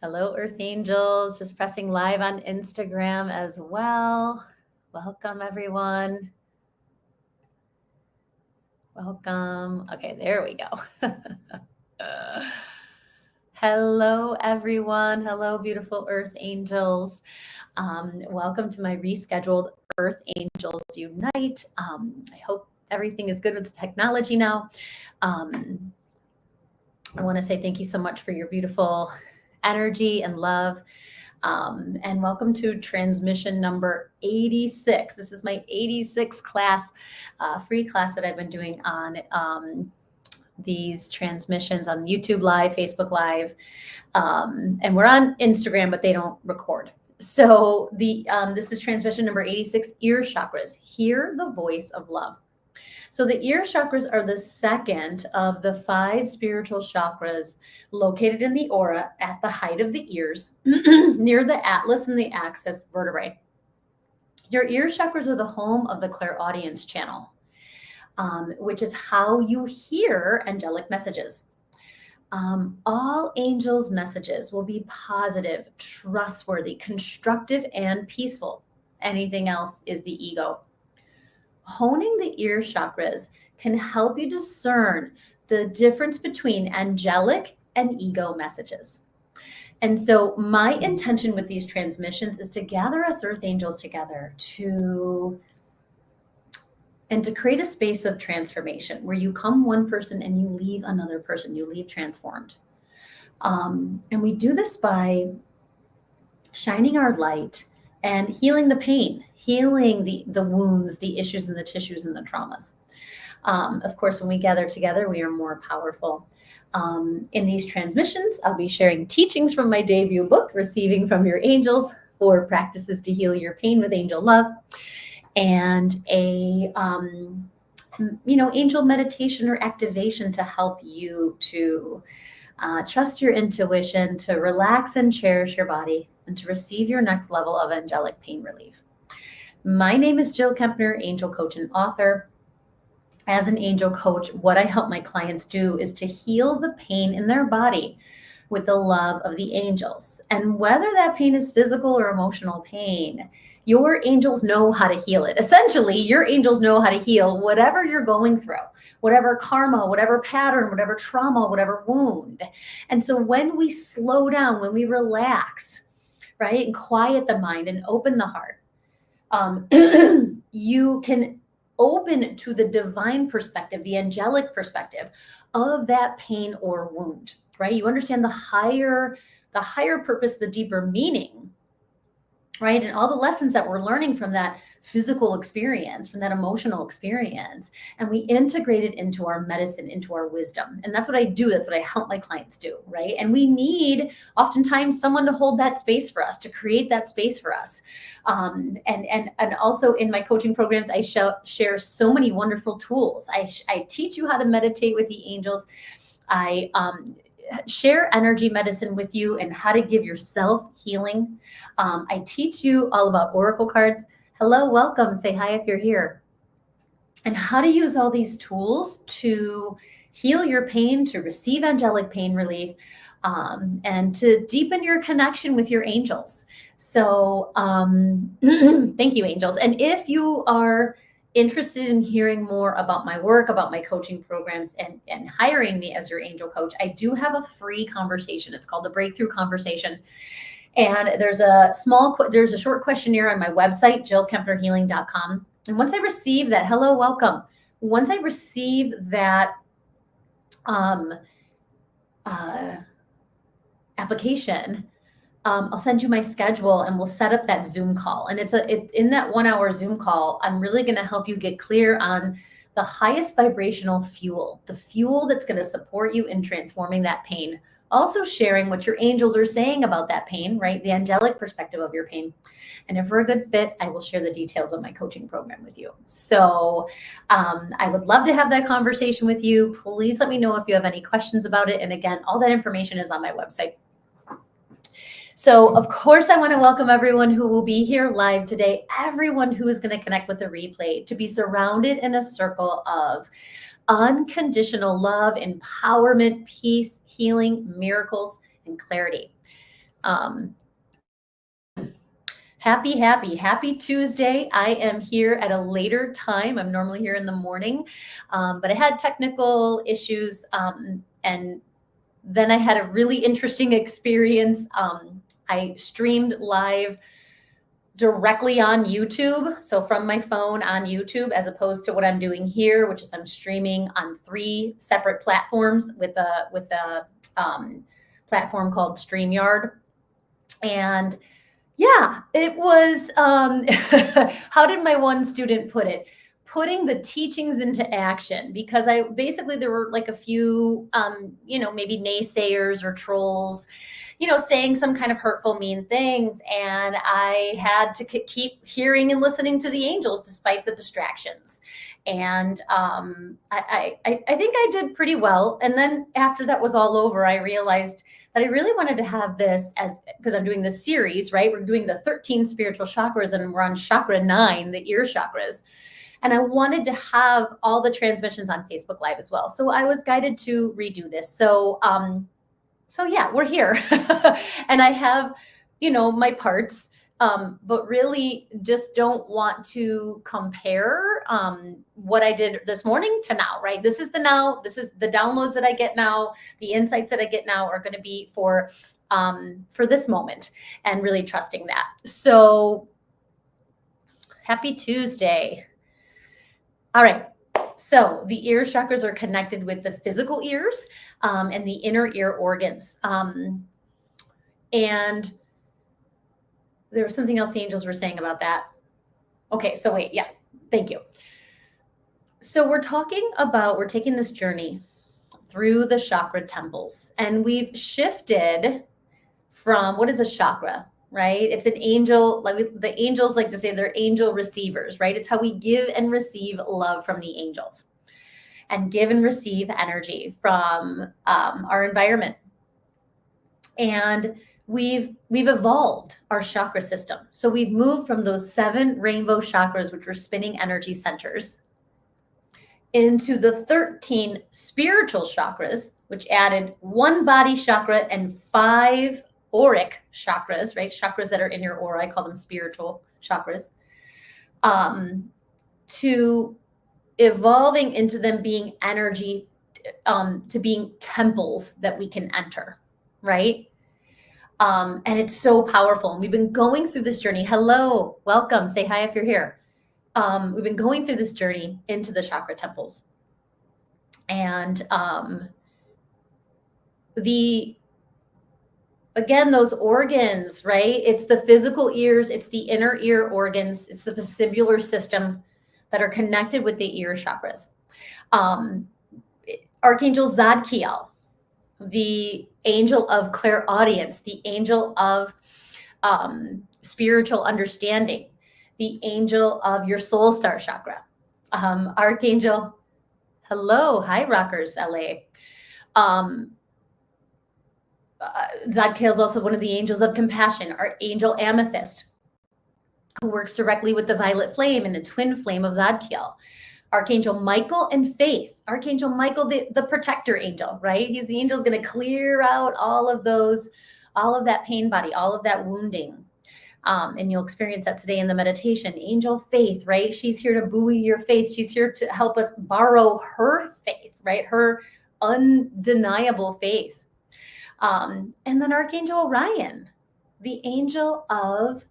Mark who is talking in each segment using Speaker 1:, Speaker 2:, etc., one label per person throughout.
Speaker 1: Hello, Earth Angels. Just pressing live on Instagram as well. Welcome, everyone. Welcome. Okay, there we go. Hello, everyone. Hello, beautiful Earth Angels. Welcome to my rescheduled Earth Angels Unite. I hope everything is good with the technology now. I want to say thank you so much for your beautiful energy and love. And welcome to transmission number 86. This is my 86th class, free class that I've been doing on these transmissions on YouTube Live, Facebook Live, and we're on Instagram, but they don't record. So this is transmission number 86, ear chakras. Hear the voice of love. So the ear chakras are the second of the 5 spiritual chakras located in the aura at the height of the ears, near the atlas and the axis vertebrae. Your ear chakras are the home of the clairaudience channel, which is how you hear angelic messages. All angels' messages will be positive, trustworthy, constructive, and peaceful. Anything else is the ego. Honing the ear chakras can help you discern the difference between angelic and ego messages. And so my intention with these transmissions is to gather us Earth Angels together to create a space of transformation where you come one person and you leave another person, you leave transformed. And we do this by shining our light and healing the pain, healing the wounds, the issues, and the tissues and the traumas. Of course, when we gather together, we are more powerful. In these transmissions, I'll be sharing teachings from my debut book, Receiving from Your Angels, 4 Practices to Heal Your Pain with Angel Love, and a angel meditation or activation to help you to trust your intuition, to relax and cherish your body, and to receive your next level of angelic pain relief. My name is Jill Kempner, angel coach and author. As an angel coach, what I help my clients do is to heal the pain in their body with the love of the angels. And whether that pain is physical or emotional pain, your angels know how to heal it. Essentially, your angels know how to heal whatever you're going through, whatever karma, whatever pattern, whatever trauma, whatever wound. And so when we slow down, when we relax, right, and quiet the mind and open the heart, you can open to the divine perspective, the angelic perspective of that pain or wound, right? You understand the higher purpose, the deeper meaning, right? And all the lessons that we're learning from that physical experience, from that emotional experience, and we integrate it into our medicine, into our wisdom. And that's what I do. That's what I help my clients do, right? And we need oftentimes someone to hold that space for us, to create that space for us. And also in my coaching programs, I share so many wonderful tools. I teach you how to meditate with the angels. I share energy medicine with you and how to give yourself healing. I teach you all about oracle cards. Hello, welcome. Say hi if you're here. And how to use all these tools to heal your pain, to receive angelic pain relief, and to deepen your connection with your angels. So thank you, angels. And if you are interested in hearing more about my work, about my coaching programs, and hiring me as your angel coach, I do have a free conversation. It's called the Breakthrough Conversation. And there's a short questionnaire on my website, jillkempnerhealing.com. And once I receive that, hello, welcome. Once I receive that application, I'll send you my schedule and we'll set up that Zoom call. And in that 1-hour Zoom call, I'm really going to help you get clear on the highest vibrational fuel, the fuel that's going to support you in transforming that pain. Also sharing what your angels are saying about that pain, right? The angelic perspective of your pain. And if we're a good fit, I will share the details of my coaching program with you. So I would love to have that conversation with you. Please let me know if you have any questions about it. And again, all that information is on my website. So of course, I want to welcome everyone who will be here live today, everyone who is going to connect with the replay, to be surrounded in a circle of unconditional love, empowerment, peace, healing, miracles, and clarity. Um, happy Tuesday. I am here at a later time. I'm normally here in the morning, but I had technical issues, and then I had a really interesting experience. I streamed live directly on YouTube. So from my phone on YouTube, as opposed to what I'm doing here, which is I'm streaming on 3 separate platforms with a platform called StreamYard. And yeah, it was, how did my one student put it? Putting the teachings into action, because there were like a few, maybe naysayers or trolls, saying some kind of hurtful, mean things. And I had to keep hearing and listening to the angels despite the distractions. And I think I did pretty well. And then after that was all over, I realized that I really wanted to have this because I'm doing this series, right? We're doing the 13 spiritual chakras and we're on chakra 9, the ear chakras. And I wanted to have all the transmissions on Facebook Live as well. So I was guided to redo this. So yeah, we're here. And I have, my parts, but really just don't want to compare what I did this morning to now, right? This is the downloads that I get now. The insights that I get now are going to be for this moment, and really trusting that. So happy Tuesday. All right. So the ear chakras are connected with the physical ears and the inner ear organs. And there was something else the angels were saying about that. Okay, so wait, yeah, thank you. So we're taking this journey through the chakra temples, and we've shifted from, what is a chakra, right? It's an angel, the angels like to say they're angel receivers, right? It's how we give and receive love from the angels and give and receive energy from our environment. And we've evolved our chakra system. So we've moved from those 7 rainbow chakras, which were spinning energy centers, into the 13 spiritual chakras, which added 1 body chakra and 5 auric chakras, right? Chakras that are in your aura. I call them spiritual chakras. To evolving into them being energy, to being temples that we can enter, right? And it's so powerful. And we've been going through this journey. Hello, welcome. Say hi if you're here. We've been going through this journey into the chakra temples. And again, those organs, right? It's the physical ears, it's the inner ear organs, it's the vestibular system that are connected with the ear chakras. Archangel Zadkiel, the angel of clairaudience, the angel of spiritual understanding, the angel of your soul star chakra. Archangel, hello, hi Rockers LA. Zadkiel is also one of the angels of compassion, our angel Amethyst, who works directly with the violet flame and the twin flame of Zadkiel. Archangel Michael and Faith. Archangel Michael, the protector angel, right? He's the angel who's going to clear out all of that pain body, all of that wounding. And you'll experience that today in the meditation. Angel Faith, right? She's here to buoy your faith. She's here to help us borrow her faith, right? Her undeniable faith. And then Archangel Orion, the angel of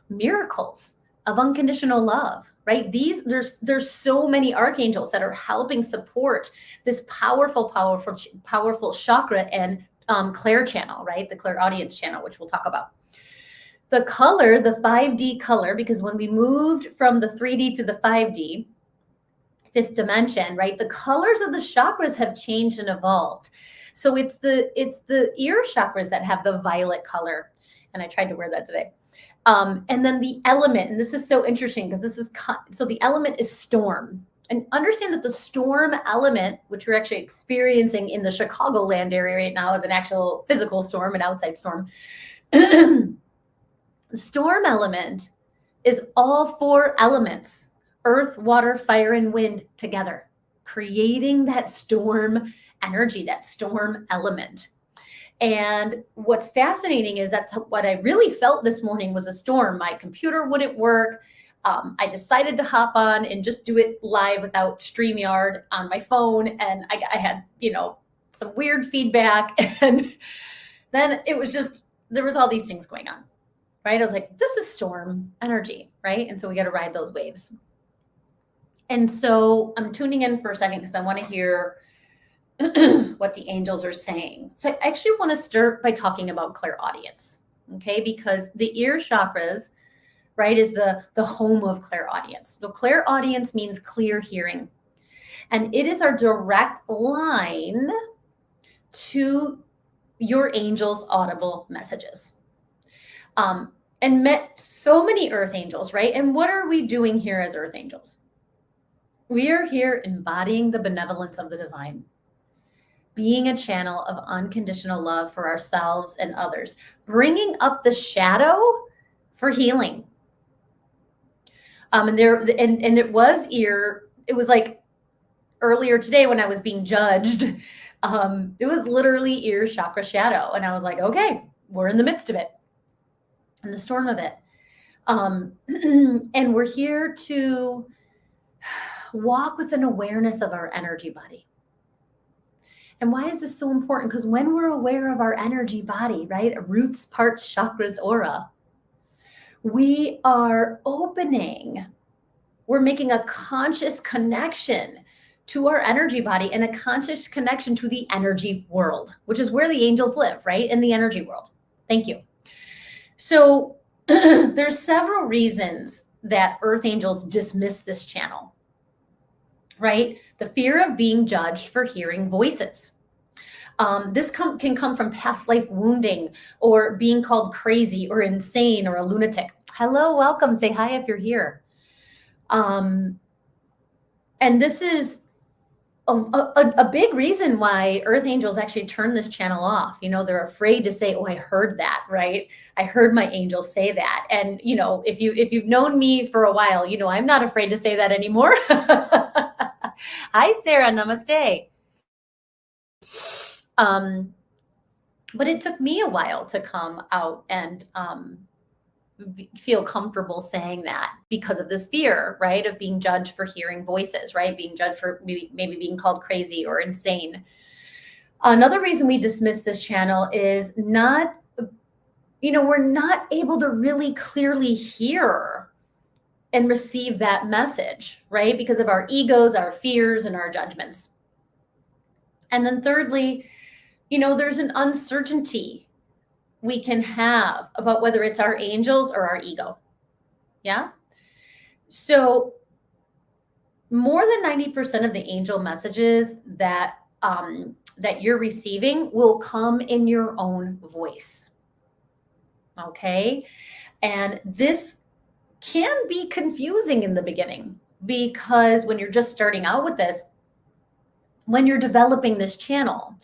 Speaker 1: miracles, of unconditional love, right? There's so many archangels that are helping support this powerful chakra and clair channel, right? The clairaudience channel, which we'll talk about. The color, the 5D color, because when we moved from the 3D to the 5D, 5th dimension, right? The colors of the chakras have changed and evolved. So it's the ear chakras that have the violet color. And I tried to wear that today. And then the element, and this is so interesting because so the element is storm. And understand that the storm element, which we're actually experiencing in the Chicagoland area right now, is an actual physical storm, an outside storm. The storm element is all 4 elements, earth, water, fire, and wind together, creating that storm energy, that storm element. And what's fascinating is that's what I really felt this morning was a storm. My computer wouldn't work. I decided to hop on and just do it live without StreamYard on my phone. And I had, some weird feedback. And then it was just, there was all these things going on, right? I was like, this is storm energy, right? And so we got to ride those waves. And so I'm tuning in for a second because I want to hear what the angels are saying. So I actually want to start by talking about clairaudience, okay? Because the ear chakras, right, is the home of clairaudience. So clairaudience means clear hearing. And it is our direct line to your angel's audible messages. And met so many earth angels, right? And what are we doing here as earth angels? We are here embodying the benevolence of the divine, being a channel of unconditional love for ourselves and others, bringing up the shadow for healing. And it was like earlier today when I was being judged, it was literally ear chakra shadow. And I was like, okay, we're in the midst of it, in the storm of it. And we're here to walk with an awareness of our energy body. And why is this so important? Because when we're aware of our energy body, right, roots, parts, chakras, aura, we are opening, we're making a conscious connection to our energy body and a conscious connection to the energy world, which is where the angels live, right, in the energy world. Thank you. So there's several reasons that earth angels dismiss this channel, right? The fear of being judged for hearing voices. This can come from past life wounding or being called crazy or insane or a lunatic. Hello, welcome. Say hi if you're here. And this is a big reason why earth angels actually turn this channel off. They're afraid to say, oh, I heard that, right? I heard my angel say that. And, if you've known me for a while, I'm not afraid to say that anymore. Hi, Sarah. Namaste. But it took me a while to come out and feel comfortable saying that because of this fear, right, of being judged for hearing voices, right, being judged for maybe being called crazy or insane. Another reason we dismiss this channel is we're not able to really clearly hear and receive that message, right, because of our egos, our fears, and our judgments. And then thirdly, there's an uncertainty we can have about whether it's our angels or our ego. Yeah. So more than 90% of the angel messages that you're receiving will come in your own voice. Okay. And this can be confusing in the beginning because when you're just starting out with this, when you're developing this channel,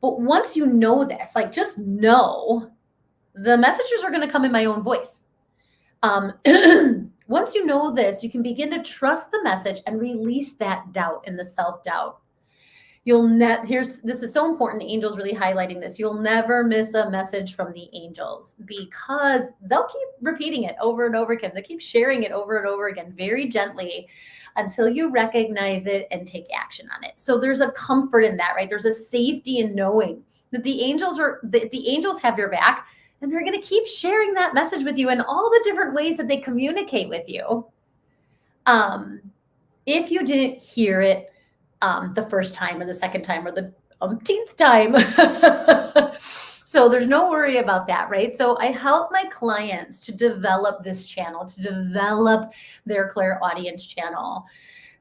Speaker 1: but once you know this, like just know the messages are going to come in my own voice. Once you know this, you can begin to trust the message and release that doubt and the self-doubt. This is so important. The angels really highlighting this. You'll never miss a message from the angels because they'll keep repeating it over and over again. They keep sharing it over and over again, very gently, until you recognize it and take action on it. So there's a comfort in that, right? There's a safety in knowing that the angels have your back, and they're going to keep sharing that message with you in all the different ways that they communicate with you. If you didn't hear it the first time or the second time or the umpteenth time, so there's no worry about that, right? So I help my clients to develop this channel, to develop their clairaudience channel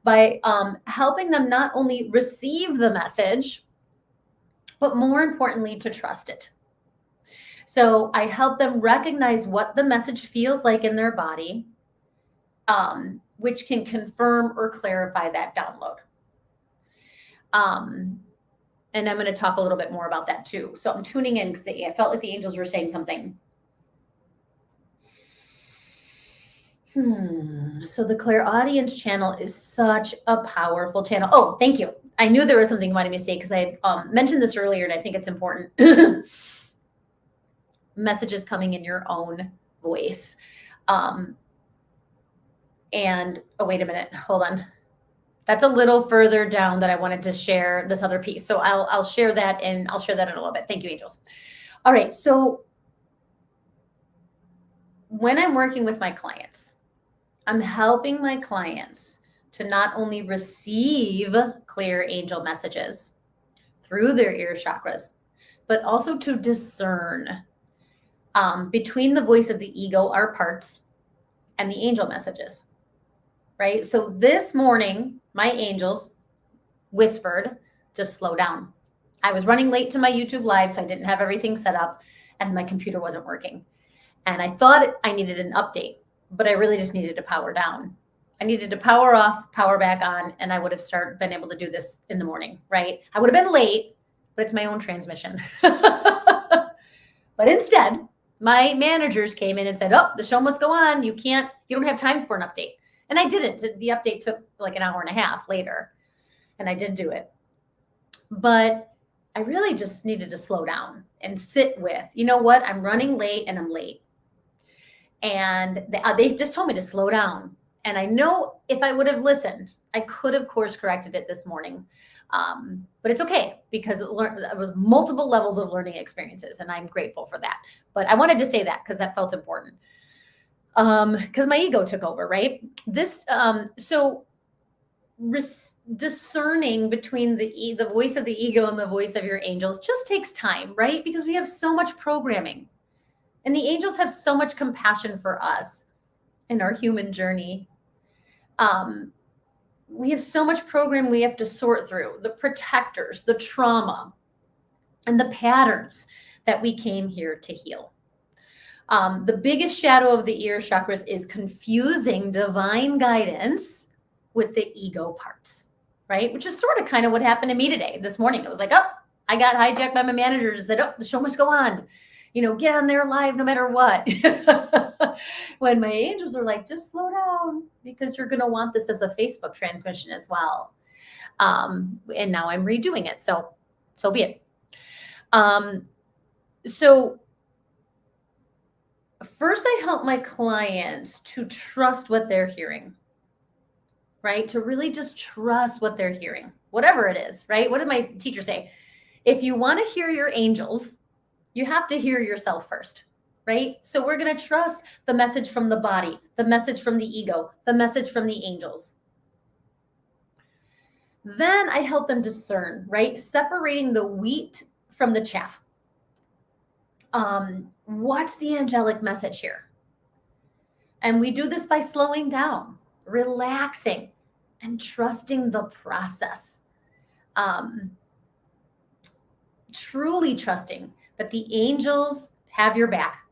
Speaker 1: by helping them not only receive the message, but more importantly, to trust it. So I help them recognize what the message feels like in their body, which can confirm or clarify that download. And I'm going to talk a little bit more about that too. So I'm tuning in because I felt like the angels were saying something. So the clairaudience channel is such a powerful channel. Oh, thank you. I knew there was something you wanted me to say because I mentioned this earlier, and I think it's important. Messages coming in your own voice. And oh, wait a minute, hold on. That's a little further down that I wanted to share this other piece. So I'll share that in a little bit. Thank you, angels. All right. So when I'm working with my clients, I'm helping my clients to not only receive clear angel messages through their ear chakras, but also to discern between the voice of the ego, our parts, and the angel messages, right? So this morning, my angels whispered to slow down. I was running late to my YouTube live, so I didn't have everything set up, and my computer wasn't working. And I thought I needed an update, but I really just needed to power down. I needed to power off, power back on, and I would have been able to do this in the morning, right? I would have been late, but it's my own transmission. But instead, my managers came in and said, oh, the show must go on. You don't have time for an update. And I didn't. The update took like an hour and a half later, and I did do it. But I really just needed to slow down and sit with, you know what? I'm running late and I'm late. And they just told me to slow down. And I know if I would have listened, I could have course corrected it this morning. But it's okay because it was multiple levels of learning experiences, and I'm grateful for that. But I wanted to say that because that felt important. Because my ego took over, right? Discerning between the voice of the ego and the voice of your angels just takes time, right? Because we have so much programming, and the angels have so much compassion for us in our human journey. We have so much program we have to sort through, the protectors, the trauma, and the patterns that we came here to heal. The biggest shadow of the ear chakras is confusing divine guidance with the ego parts, right? Which is sort of kind of what happened to me today, this morning. It was like, oh, I got hijacked by my managers that, oh, the show must go on. Get on there live no matter what. When my angels are like, just slow down because you're going to want this as a Facebook transmission as well. And now I'm redoing it. So be it. So first I help my clients to trust what they're hearing, right? To really just trust what they're hearing, whatever it is, right? What did my teacher say? If you want to hear your angels, you have to hear yourself first, right? So we're going to trust the message from the body, the message from the ego, the message from the angels. Then I help them discern, right? Separating the wheat from the chaff. What's the angelic message here? And we do this by slowing down, relaxing, and trusting the process. Truly trusting that the angels have your back,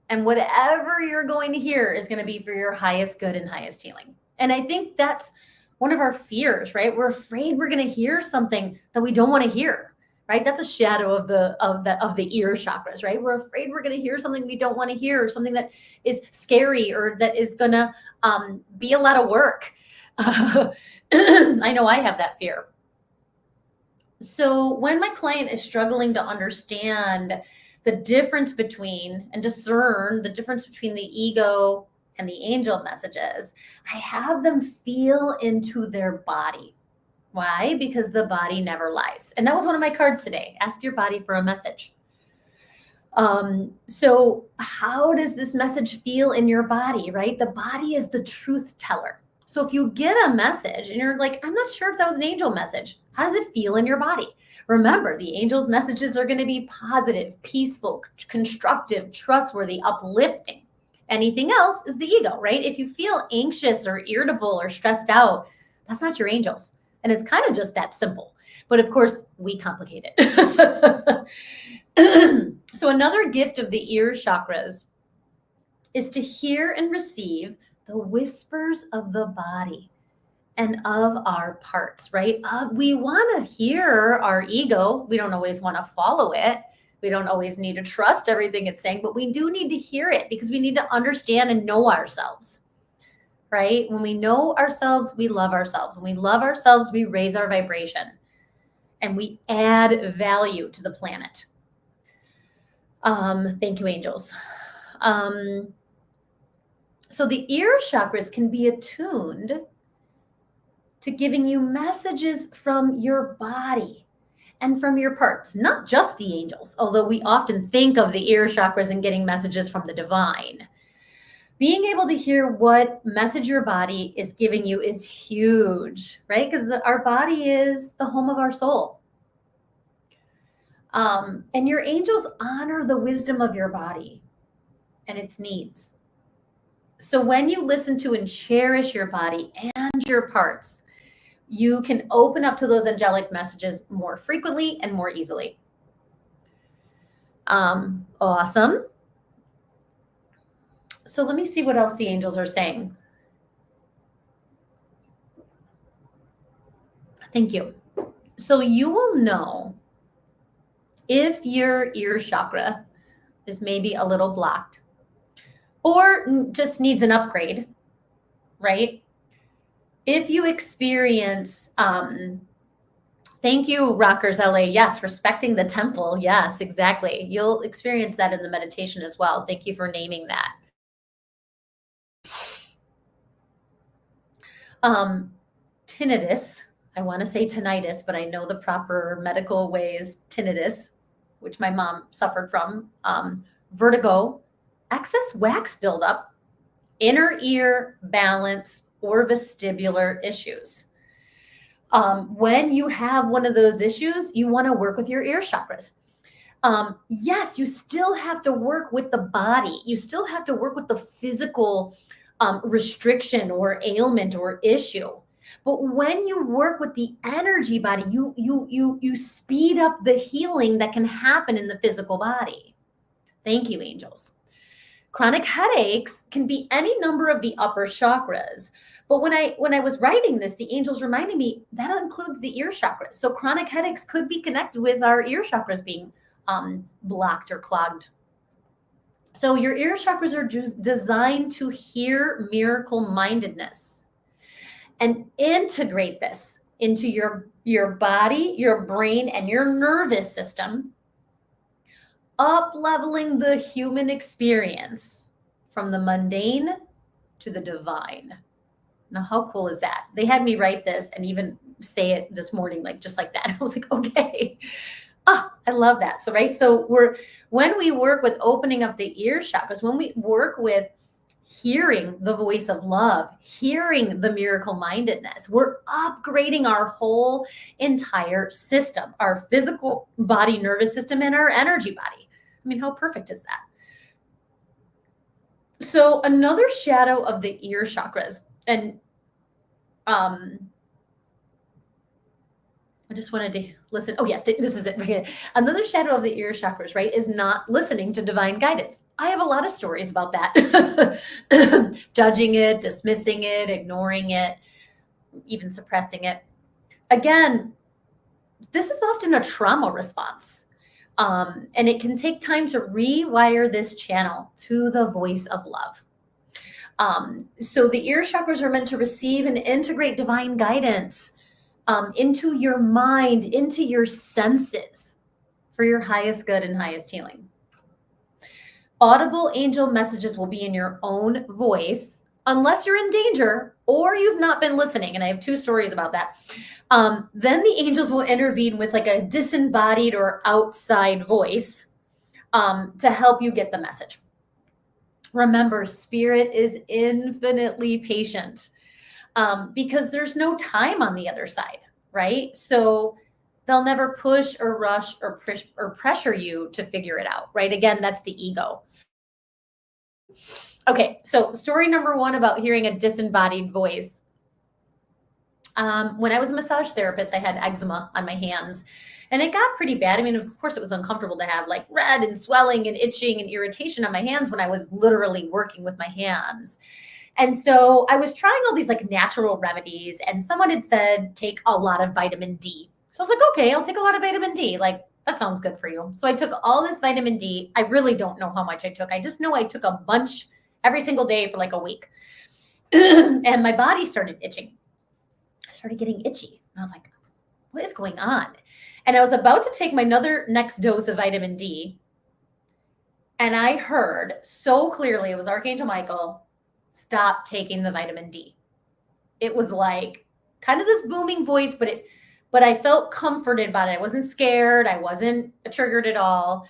Speaker 1: and whatever you're going to hear is going to be for your highest good and highest healing. And I think that's one of our fears, right? We're afraid we're going to hear something that we don't want to hear, right? That's a shadow of the ear chakras, right? We're afraid we're going to hear something we don't want to hear, or something that is scary, or that is going to be a lot of work. I know I have that fear. So when my client is struggling to understand the difference between and discern the difference between the ego and the angel messages, I have them feel into their body. Why? Because the body never lies. And that was one of my cards today. Ask your body for a message. So how does this message feel in your body, right? The body is the truth teller. So if you get a message and you're like, I'm not sure if that was an angel message, how does it feel in your body? Remember, the angels' messages are going to be positive, peaceful, constructive, trustworthy, uplifting. Anything else is the ego, right? If you feel anxious or irritable or stressed out, that's not your angels. And it's kind of just that simple. But of course, we complicate it. So another gift of the ear chakras is to hear and receive the whispers of the body and of our parts, right? We want to hear our ego. We don't always want to follow it. We don't always need to trust everything it's saying, but we do need to hear it because we need to understand and know ourselves. right? When we know ourselves, we love ourselves. When we love ourselves, we raise our vibration and we add value to the planet. Thank you, angels. So the ear chakras can be attuned to giving you messages from your body and from your parts, not just the angels, although we often think of the ear chakras and getting messages from the divine. Being able to hear what message your body is giving you is huge, right? Because our body is the home of our soul. And your angels honor the wisdom of your body and its needs. So when you listen to and cherish your body and your parts, you can open up to those angelic messages more frequently and more easily. Awesome. So let me see what else the angels are saying. Thank you. So you will know if your ear chakra is maybe a little blocked or just needs an upgrade, right? If you experience, thank you, Rockers LA. Yes, respecting the temple. Yes, exactly. You'll experience that in the meditation as well. Thank you for naming that. Tinnitus, I want to say tinnitus, but I know the proper medical way is tinnitus, which my mom suffered from, vertigo, excess wax buildup, inner ear balance, or vestibular issues. When you have one of those issues, you want to work with your ear chakras. Yes, you still have to work with the body. You still have to work with the physical restriction or ailment or issue. But when you work with the energy body, you speed up the healing that can happen in the physical body. Thank you, angels. Chronic headaches can be any number of the upper chakras. But when I was writing this, the angels reminded me that includes the ear chakras. So chronic headaches could be connected with our ear chakras being blocked or clogged. So your ear chakras are designed to hear miracle mindedness and integrate this into your body, your brain, and your nervous system, up leveling the human experience from the mundane to the divine. Now, how cool is that? They had me write this and even say it this morning, like just like that. I was like, okay. I love that. So, right. So when we work with opening up the ear chakras, when we work with hearing the voice of love, hearing the miracle mindedness, we're upgrading our whole entire system, our physical body, nervous system, and our energy body. I mean, how perfect is that? So another shadow of the ear chakras, and I just wanted to listen. Oh yeah, this is it. Another shadow of the ear chakras, right, is not listening to divine guidance. I have a lot of stories about that. Judging it, dismissing it, ignoring it, even suppressing it. Again, this is often a trauma response. And it can take time to rewire this channel to the voice of love. So the ear chakras are meant to receive and integrate divine guidance into your mind, into your senses for your highest good and highest healing. Audible angel messages will be in your own voice unless you're in danger or you've not been listening. And I have 2 stories about that. Then the angels will intervene with like a disembodied or outside voice to help you get the message. Remember, spirit is infinitely patient because there's no time on the other side, right? So they'll never push or rush or pressure you to figure it out, right? Again, that's the ego. Okay, so story number 1 about hearing a disembodied voice. When I was a massage therapist, I had eczema on my hands and it got pretty bad. I mean, of course, it was uncomfortable to have like red and swelling and itching and irritation on my hands when I was literally working with my hands. And so I was trying all these like natural remedies and someone had said, take a lot of vitamin D. So I was like, okay, I'll take a lot of vitamin D. Like, that sounds good for you. So I took all this vitamin D. I really don't know how much I took. I just know I took a bunch every single day for like a week. and my body started itching. I started getting itchy. And I was like, what is going on? And I was about to take my next dose of vitamin D. And I heard so clearly, it was Archangel Michael, stop taking the vitamin D. It was like kind of this booming voice, but I felt comforted by it. I wasn't scared. I wasn't triggered at all.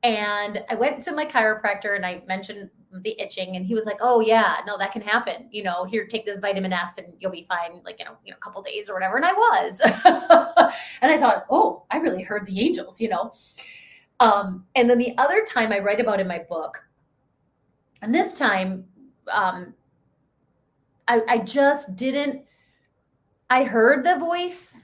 Speaker 1: And I went to my chiropractor and I mentioned the itching, and he was like, oh yeah, no, that can happen. Here, take this vitamin F and you'll be fine, like, a couple days or whatever. And I was, and I thought, oh, I really heard the angels. And then the other time I write about in my book, and this time, I just didn't, I heard the voice,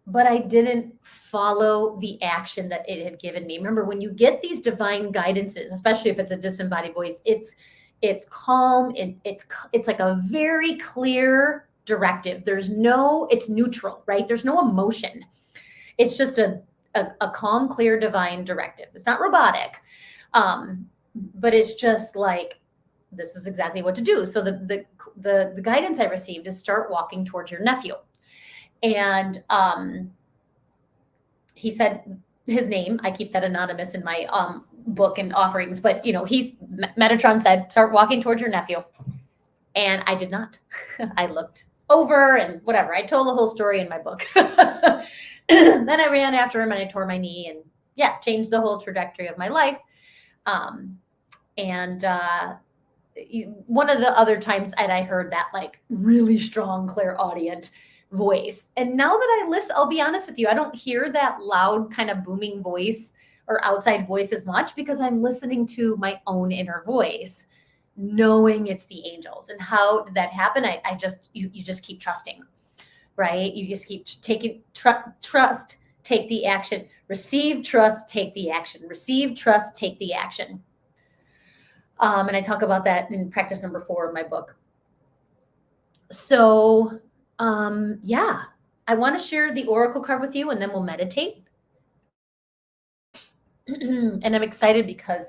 Speaker 1: but I didn't follow the action that it had given me. Remember, when you get these divine guidances, especially if it's a disembodied voice, it's calm and it's like a very clear directive. It's neutral, right? There's no emotion. It's just a calm, clear, divine directive. It's not robotic, but it's just like, this is exactly what to do. So the guidance I received is start walking towards your nephew. And he said his name. I keep that anonymous in my book and offerings, but Metatron said, start walking towards your nephew. And I did not. I looked over and whatever. I told the whole story in my book. Then I ran after him and I tore my knee and changed the whole trajectory of my life. And one of the other times that I heard that like really strong, clairaudient voice. And now that I listen, I'll be honest with you, I don't hear that loud kind of booming voice or outside voice as much because I'm listening to my own inner voice, knowing it's the angels. And how did that happen? You just keep trusting, right? You just keep taking trust, take the action, receive, trust, take the action, receive, trust, take the action. And I talk about that in practice number 4 of my book. So, I want to share the oracle card with you and then we'll meditate. And I'm excited because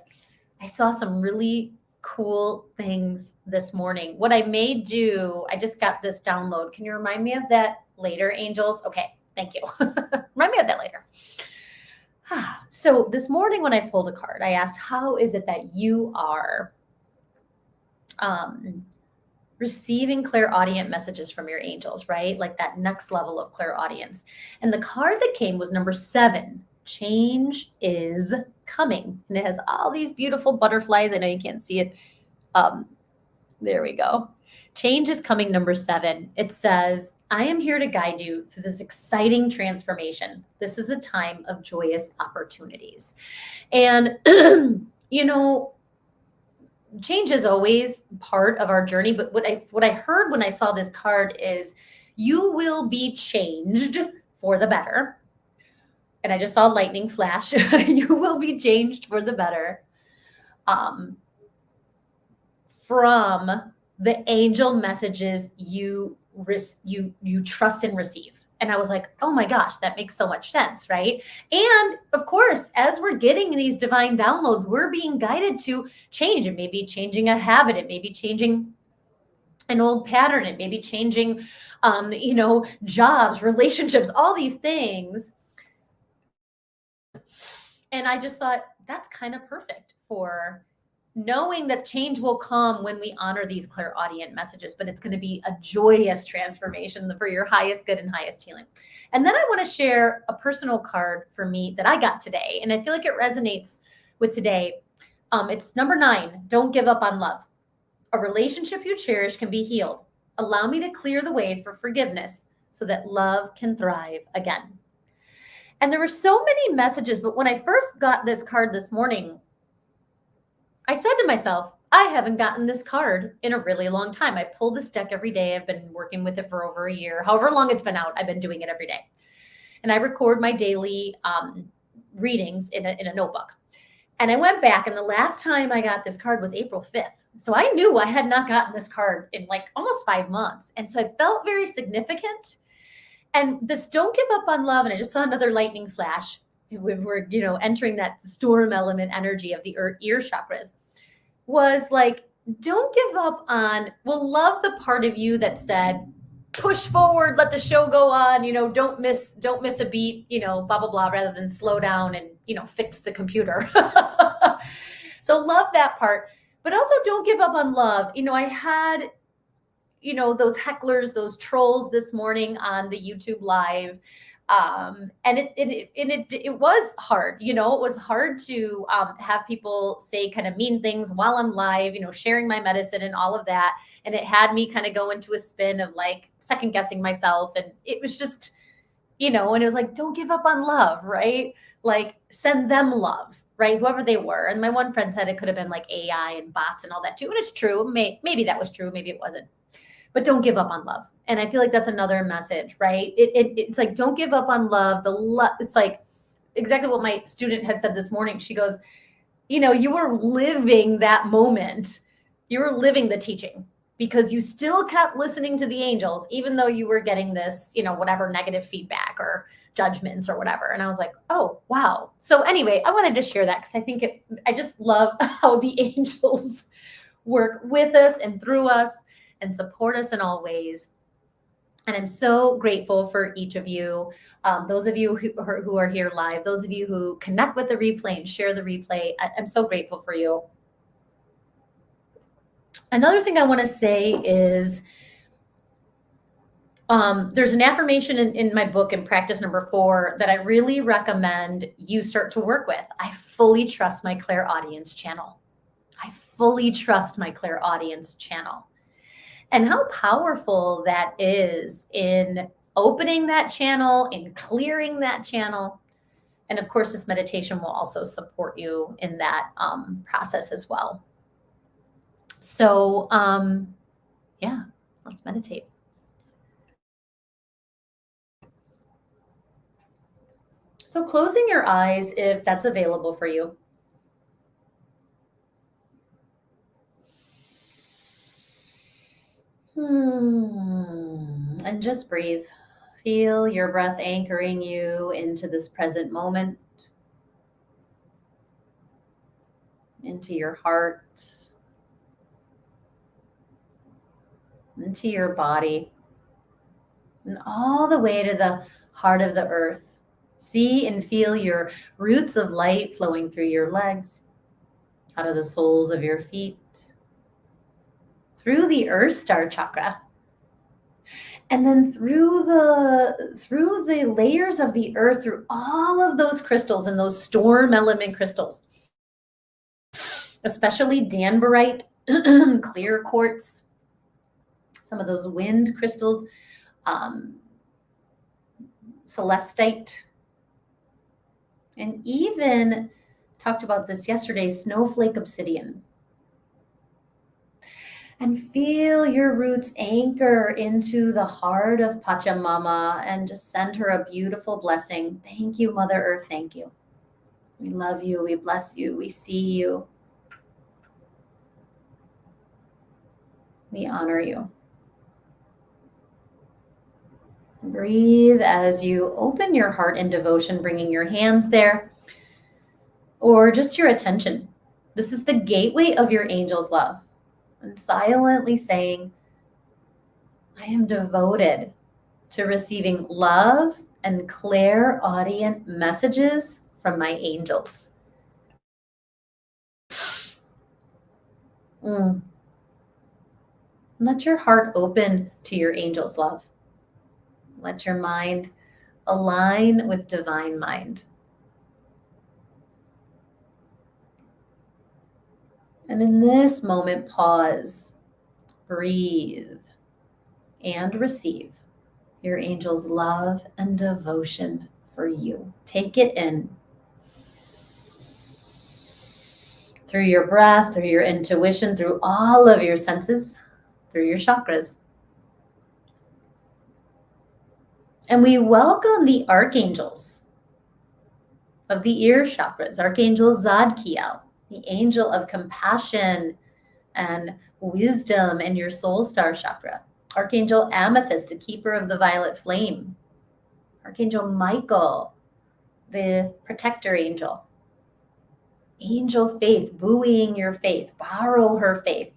Speaker 1: I saw some really cool things this morning. What I may do, I just got this download. Can you remind me of that later, angels? Okay, thank you. Remind me of that later. So this morning when I pulled a card, I asked, how is it that you are receiving clairaudient messages from your angels, right? Like that next level of clairaudience. And the card that came was number 7, change is coming. And it has all these beautiful butterflies. I know you can't see it. There we go. Change is coming, number 7. It says, I am here to guide you through this exciting transformation. This is a time of joyous opportunities. And, change is always part of our journey. But what I heard when I saw this card is you will be changed for the better. And I just saw lightning flash. You will be changed for the better from the angel messages you trust and receive. And I was like, oh my gosh, that makes so much sense, right? And of course, as we're getting these divine downloads, we're being guided to change. It may be changing a habit. It may be changing an old pattern. It may be changing, jobs, relationships, all these things. And I just thought that's kind of perfect for knowing that change will come when we honor these clairaudient messages, but it's going to be a joyous transformation for your highest good and highest healing. And then I want to share a personal card for me that I got today. And I feel like it resonates with today. It's number 9, don't give up on love. A relationship you cherish can be healed. Allow me to clear the way for forgiveness so that love can thrive again. And there were so many messages, but when I first got this card this morning, I said to myself, I haven't gotten this card in a really long time. I pull this deck every day. I've been working with it for over a year. However long it's been out, I've been doing it every day. And I record my daily readings in a notebook. And I went back, and the last time I got this card was April 5th. So I knew I had not gotten this card in like almost 5 months. And so I felt very significant. And this don't give up on love. And I just saw another lightning flash. We're entering that storm element energy of the ear chakras. Was like don't give up on, we'll love the part of you that said, push forward, let the show go on, don't miss a beat, blah, blah, blah, rather than slow down and, fix the computer. So love that part, but also don't give up on love. I had, those hecklers, those trolls this morning on the YouTube live. And it was hard, it was hard to have people say kind of mean things while I'm live, sharing my medicine and all of that. And it had me kind of go into a spin of like second guessing myself. And it was just, and it was like, don't give up on love, right? Like send them love, right? Whoever they were. And my one friend said it could have been like AI and bots and all that too. And it's true. Maybe that was true. Maybe it wasn't. But don't give up on love. And I feel like that's another message, right? It's like, don't give up on love. It's like exactly what my student had said this morning. She goes, you were living that moment. You were living the teaching because you still kept listening to the angels, even though you were getting this, whatever negative feedback or judgments or whatever. And I was like, oh, wow. So anyway, I wanted to share that because I think I just love how the angels work with us and through us and support us in all ways. And I'm so grateful for each of you. Those of you who are here live, those of you who connect with the replay and share the replay, I'm so grateful for you. Another thing I want to say is there's an affirmation in my book in practice number 4 that I really recommend you start to work with. I fully trust my clairaudience channel. I fully trust my clairaudience channel. And how powerful that is in opening that channel, in clearing that channel. And of course, this meditation will also support you in that process as well. So yeah, let's meditate. So closing your eyes, if that's available for you. And just breathe. Feel your breath anchoring you into this present moment, into your heart, into your body, and all the way to the heart of the earth. See and feel your roots of light flowing through your legs, out of the soles of your feet, through the earth star chakra, and then through the layers of the earth, through all of those crystals and those storm element crystals, especially danbarite, clear quartz, some of those wind crystals, celestite, and even talked about this yesterday, snowflake obsidian. And feel your roots anchor into the heart of Pachamama and just send her a beautiful blessing. Thank you, Mother Earth. Thank you. We love you. We bless you. We see you. We honor you. Breathe as you open your heart in devotion, bringing your hands there or just your attention. This is the gateway of your angel's love. And silently saying, I am devoted to receiving love and clairaudient messages from my angels. Let your heart open to your angel's love. Let your mind align with divine mind. And in this moment, pause, breathe, and receive your angel's love and devotion for you. Take it in through your breath, through your intuition, through all of your senses, through your chakras. And we welcome the archangels of the ear chakras, Archangel Zadkiel, the angel of compassion and wisdom in your soul star chakra. Archangel Amethyst, the keeper of the violet flame. Archangel Michael, the protector angel. Angel Faith, buoying your faith, borrow her faith.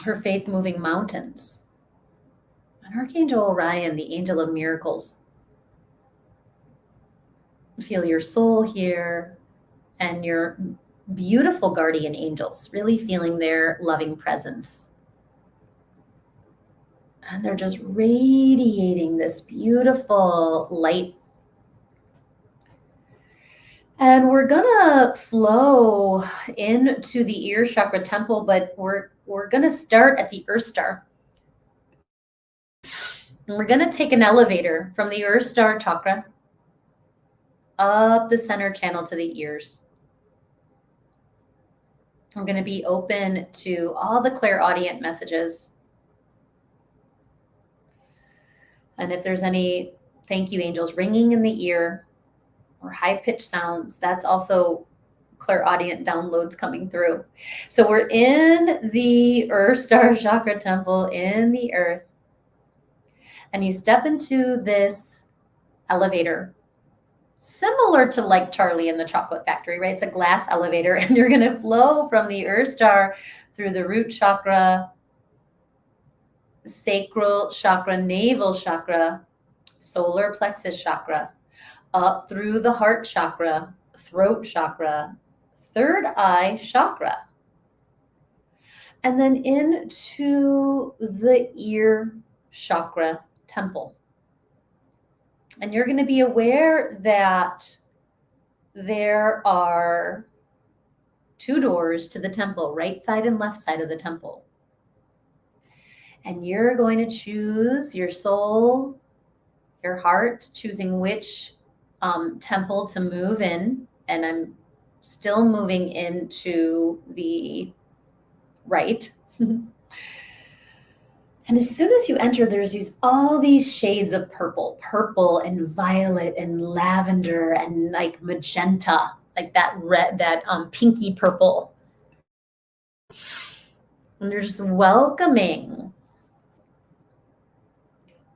Speaker 1: her faith moving mountains. And Archangel Orion, the angel of miracles. Feel your soul here and your beautiful guardian angels, really feeling their loving presence. And they're just radiating this beautiful light. And we're gonna flow into the ear chakra temple, but we're gonna start at the Earth Star. And we're gonna take an elevator from the Earth Star chakra up the center channel to the ears. We're gonna be open to all the clairaudient messages. And if there's any thank you angels ringing in the ear or high-pitched sounds, that's also clairaudient downloads coming through. So we're in the Earth Star Chakra Temple in the earth. And you step into this elevator, similar to like Charlie in the Chocolate Factory, right? It's a glass elevator, and you're going to flow from the Earth Star through the root chakra, sacral chakra, navel chakra, solar plexus chakra, up through the heart chakra, throat chakra, third eye chakra, and then into the ear chakra temple. And you're going to be aware that there are two doors to the temple, right side and left side of the temple. And you're going to choose your soul, your heart, choosing which temple to move in. And I'm still moving into the right. And as soon as you enter, there's all these shades of purple and violet and lavender and like magenta, like that red, that pinky purple. And you're just welcoming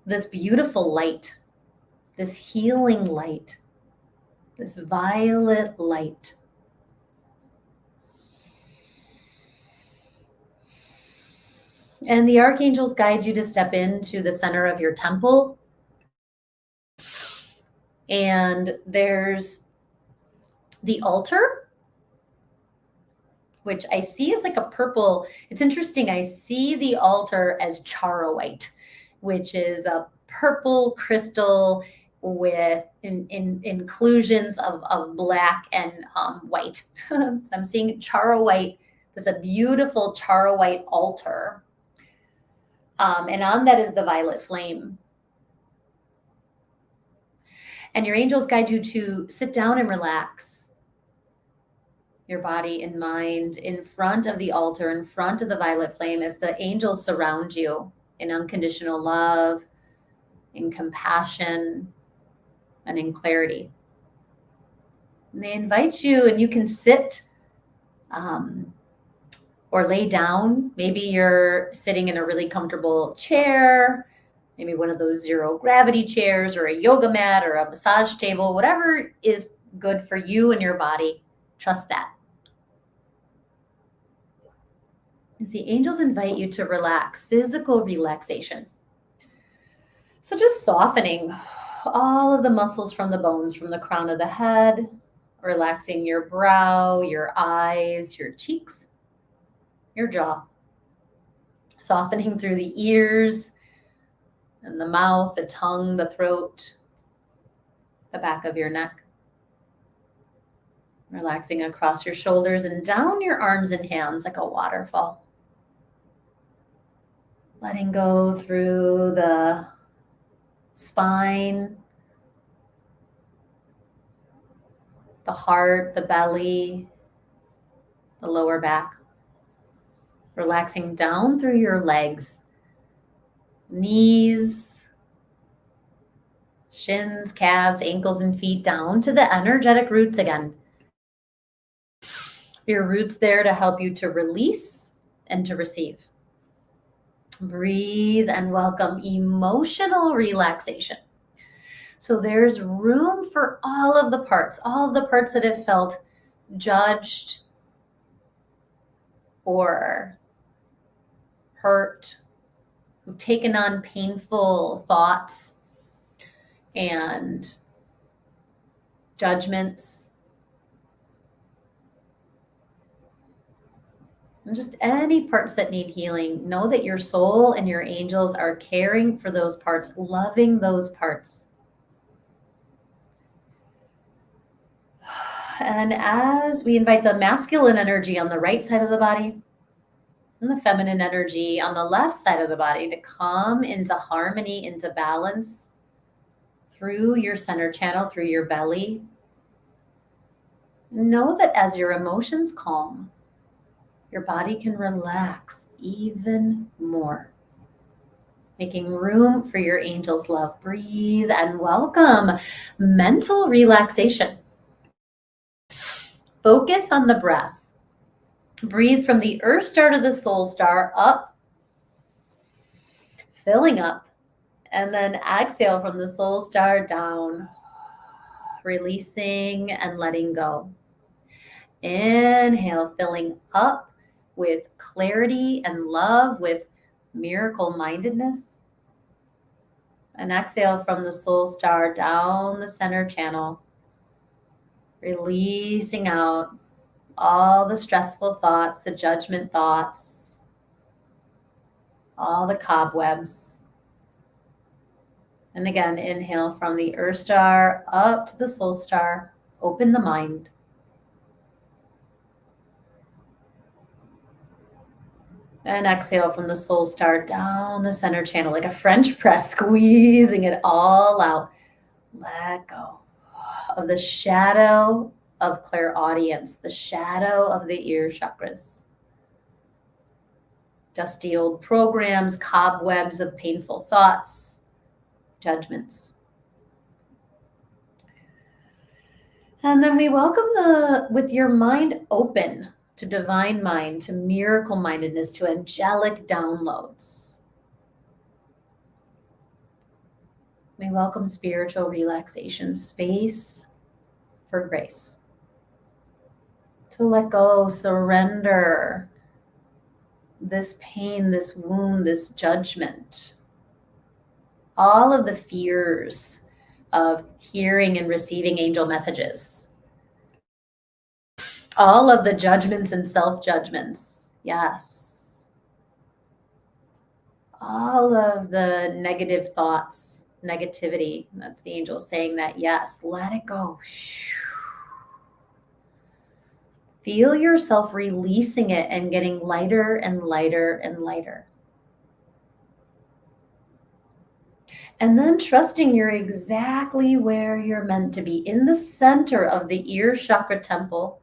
Speaker 1: this beautiful light, this healing light, this violet light. And the archangels guide you to step into the center of your temple. And there's the altar, which I see as like a purple. It's interesting. I see the altar as charoite, which is a purple crystal with inclusions of black and white. So I'm seeing charoite. There's a beautiful charoite altar. And on that is the violet flame. And your angels guide you to sit down and relax your body and mind in front of the altar, in front of the violet flame, as the angels surround you in unconditional love, in compassion, and in clarity. And they invite you, and you can sit or lay down. Maybe you're sitting in a really comfortable chair, maybe one of those zero gravity chairs or a yoga mat or a massage table, whatever is good for you and your body. Trust that. As the angels invite you to relax, physical relaxation. So just softening all of the muscles from the bones, from the crown of the head, relaxing your brow, your eyes, your cheeks, your jaw, softening through the ears and the mouth, the tongue, the throat, the back of your neck. Relaxing across your shoulders and down your arms and hands like a waterfall. Letting go through the spine, the heart, the belly, the lower back. Relaxing down through your legs, knees, shins, calves, ankles, and feet, down to the energetic roots again. Your roots there to help you to release and to receive. Breathe and welcome emotional relaxation. So there's room for all of the parts that have felt judged or hurt, who've taken on painful thoughts and judgments, and just any parts that need healing. Know that your soul and your angels are caring for those parts, loving those parts. And as we invite the masculine energy on the right side of the body and the feminine energy on the left side of the body to come into harmony, into balance through your center channel, through your belly, know that as your emotions calm, your body can relax even more, making room for your angels' love. Breathe and welcome mental relaxation. Focus on the breath. Breathe from the earth star to the soul star up, filling up, and then exhale from the soul star down, releasing and letting go. Inhale, filling up with clarity and love, with miracle mindedness. And exhale from the soul star down the center channel, releasing out all the stressful thoughts, the judgment thoughts, all the cobwebs. And again, inhale from the earth star up to the soul star, open the mind. And exhale from the soul star down the center channel like a French press, squeezing it all out. Let go of the shadow of clairaudience, the shadow of the ear chakras. Dusty old programs, cobwebs of painful thoughts, judgments. And then we welcome with your mind open to divine mind, to miracle mindedness, to angelic downloads. We welcome spiritual relaxation, space for grace. To let go, surrender this pain, this wound, this judgment, all of the fears of hearing and receiving angel messages, all of the judgments and self-judgments. Yes. All of the negative thoughts, negativity. That's the angel saying that. Yes, let it go. Feel yourself releasing it and getting lighter and lighter and lighter. And then trusting you're exactly where you're meant to be, in the center of the ear chakra temple,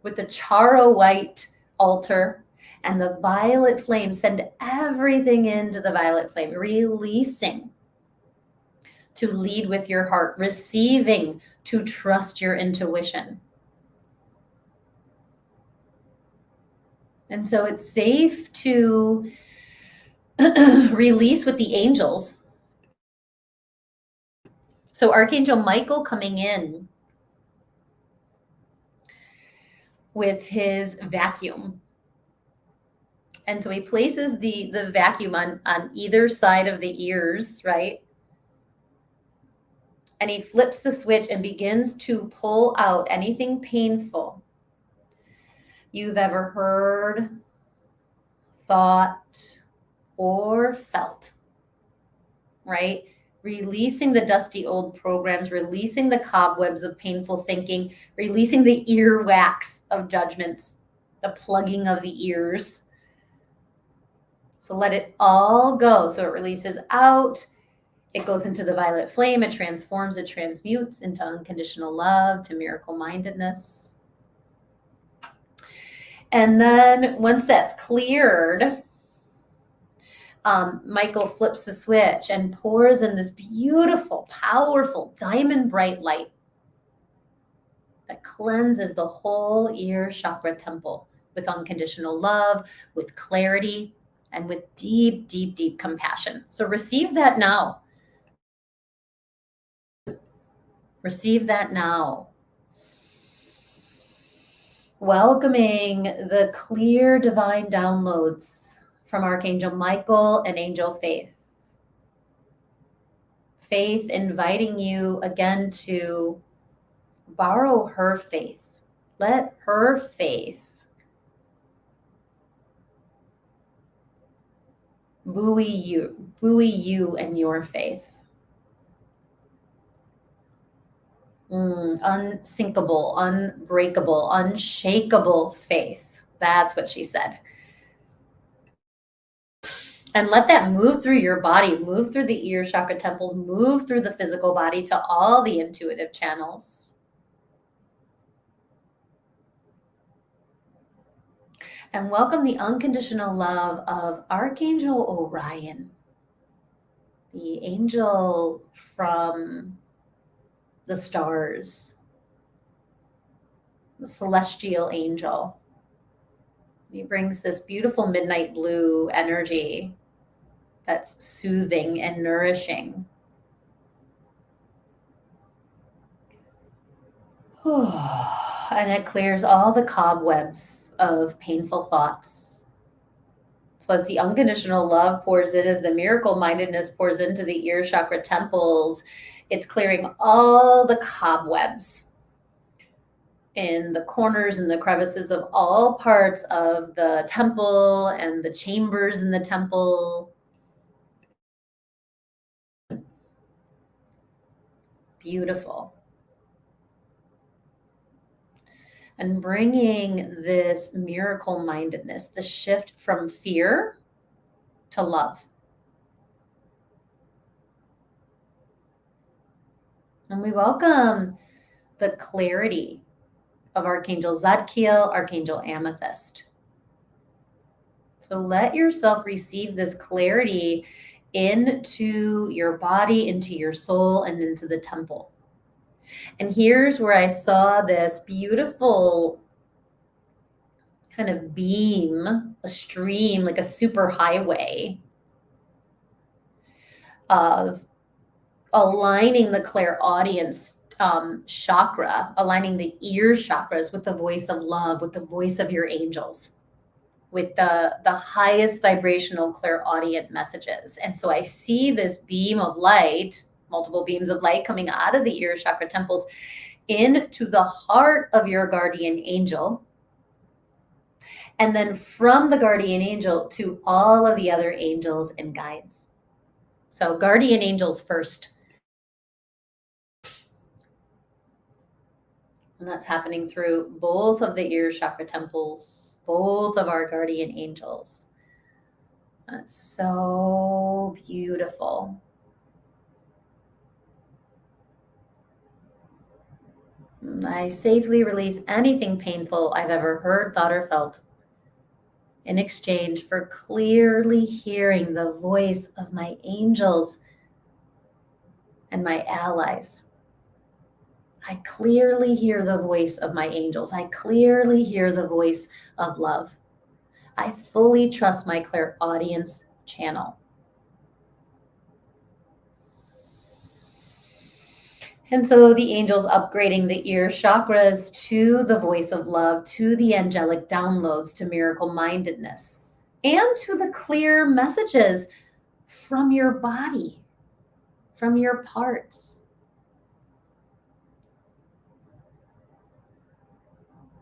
Speaker 1: with the charo white altar and the violet flame. Send everything into the violet flame, releasing to lead with your heart, receiving to trust your intuition. And so it's safe to release with the angels. So Archangel Michael coming in with his vacuum. And so he places the vacuum on either side of the ears, right? And he flips the switch and begins to pull out anything painful you've ever heard, thought, or felt, right? Releasing the dusty old programs, releasing the cobwebs of painful thinking, releasing the earwax of judgments, the plugging of the ears. So let it all go. So it releases out. It goes into the violet flame. It transforms, it transmutes into unconditional love, to miracle mindedness. And then once that's cleared, Michael flips the switch and pours in this beautiful, powerful, diamond bright light that cleanses the whole ear chakra temple with unconditional love, with clarity, and with deep, deep, deep compassion. So receive that now. Receive that now. Welcoming the clear divine downloads from Archangel Michael and Angel Faith. Faith inviting you again to borrow her faith. Let her faith buoy you and your faith. Unsinkable, unbreakable, unshakable faith. That's what she said. And let that move through your body, move through the ear chakra temples, move through the physical body to all the intuitive channels. And welcome the unconditional love of Archangel Orion, the angel from the stars, the celestial angel. He brings this beautiful midnight blue energy that's soothing and nourishing. And it clears all the cobwebs of painful thoughts. So as the unconditional love pours in, as the miracle mindedness pours into the ear chakra temples, it's clearing all the cobwebs in the corners and the crevices of all parts of the temple and the chambers in the temple. Beautiful. And bringing this miracle mindedness, the shift from fear to love. And we welcome the clarity of Archangel Zadkiel, Archangel Amethyst. So let yourself receive this clarity into your body, into your soul, and into the temple. And here's where I saw this beautiful kind of beam, a stream, like a super highway of aligning the clairaudience chakra, aligning the ear chakras with the voice of love, with the voice of your angels, with the highest vibrational clairaudient messages. And so I see this beam of light, multiple beams of light coming out of the ear chakra temples into the heart of your guardian angel. And then from the guardian angel to all of the other angels and guides. So guardian angels first. And that's happening through both of the ear chakra temples, both of our guardian angels. That's so beautiful. I safely release anything painful I've ever heard, thought, or felt in exchange for clearly hearing the voice of my angels and my allies. I clearly hear the voice of my angels. I clearly hear the voice of love. I fully trust my clairaudience channel. And so the angels upgrading the ear chakras to the voice of love, to the angelic downloads, to miracle mindedness, and to the clear messages from your body, from your parts.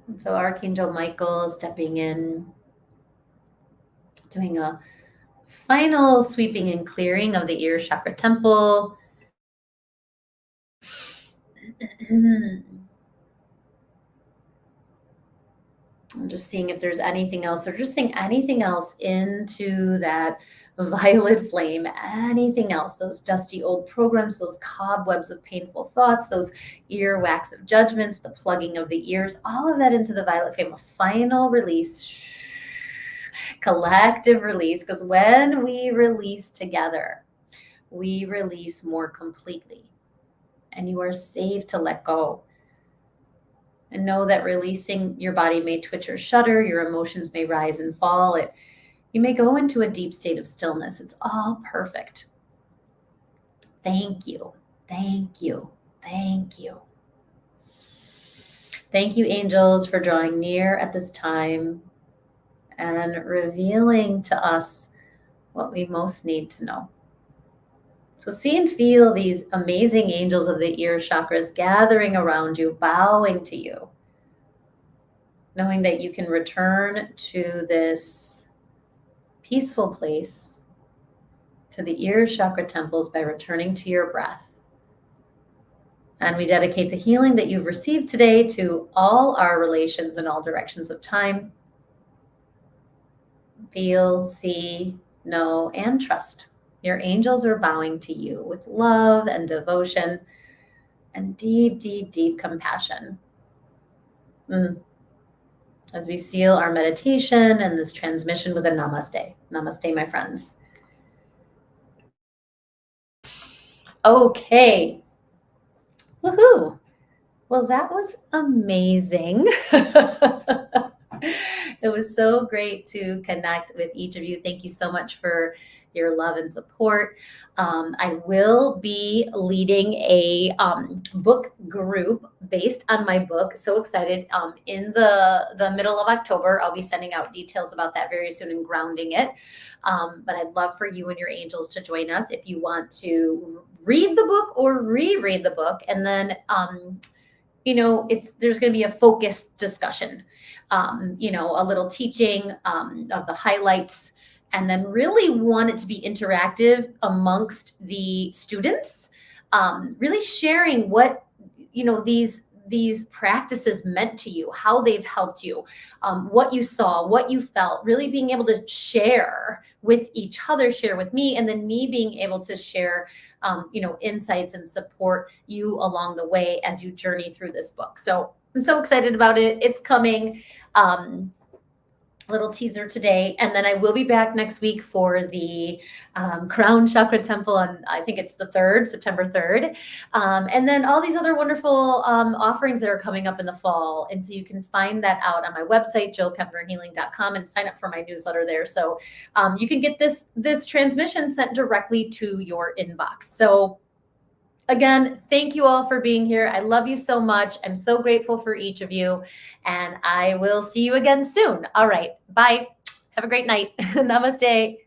Speaker 1: And so Archangel Michael stepping in, doing a final sweeping and clearing of the ear chakra temple. I'm just seeing if there's anything else, or just saying anything else into that violet flame, anything else, those dusty old programs, those cobwebs of painful thoughts, those earwax of judgments, the plugging of the ears, all of that into the violet flame, a final release, collective release, because when we release together, we release more completely, and you are safe to let go. And know that releasing, your body may twitch or shudder, your emotions may rise and fall. You may go into a deep state of stillness. It's all perfect. Thank you. Thank you. Thank you. Thank you, angels, for drawing near at this time and revealing to us what we most need to know. So see and feel these amazing angels of the ear chakras gathering around you, bowing to you, knowing that you can return to this peaceful place, to the ear chakra temples, by returning to your breath. And we dedicate the healing that you've received today to all our relations in all directions of time. Feel, see, know, and trust. Your angels are bowing to you with love and devotion and deep, deep, deep compassion. As we seal our meditation and this transmission with a namaste. Namaste, my friends. Okay. Woohoo. Well, that was amazing. It was so great to connect with each of you. Thank you so much for your love and support. I will be leading a book group based on my book. So excited. In the middle of October, I'll be sending out details about that very soon and grounding it. But I'd love for you and your angels to join us if you want to read the book or reread the book. And then there's going to be a focused discussion, a little teaching of the highlights, and then really want it to be interactive amongst the students, really sharing what these practices meant to you, how they've helped you, what you saw, what you felt, really being able to share with each other, share with me, and then me being able to share insights and support you along the way as you journey through this book. So I'm so excited about it. It's coming. Little teaser today, and then I will be back next week for the Crown Chakra Temple on, I think it's the 3rd, September 3rd, and then all these other wonderful offerings that are coming up in the fall. And so you can find that out on my website, jillkempnerhealing.com, and sign up for my newsletter there. So you can get this transmission sent directly to your inbox. So again, thank you all for being here. I love you so much. I'm so grateful for each of you, and I will see you again soon. All right. Bye. Have a great night. Namaste.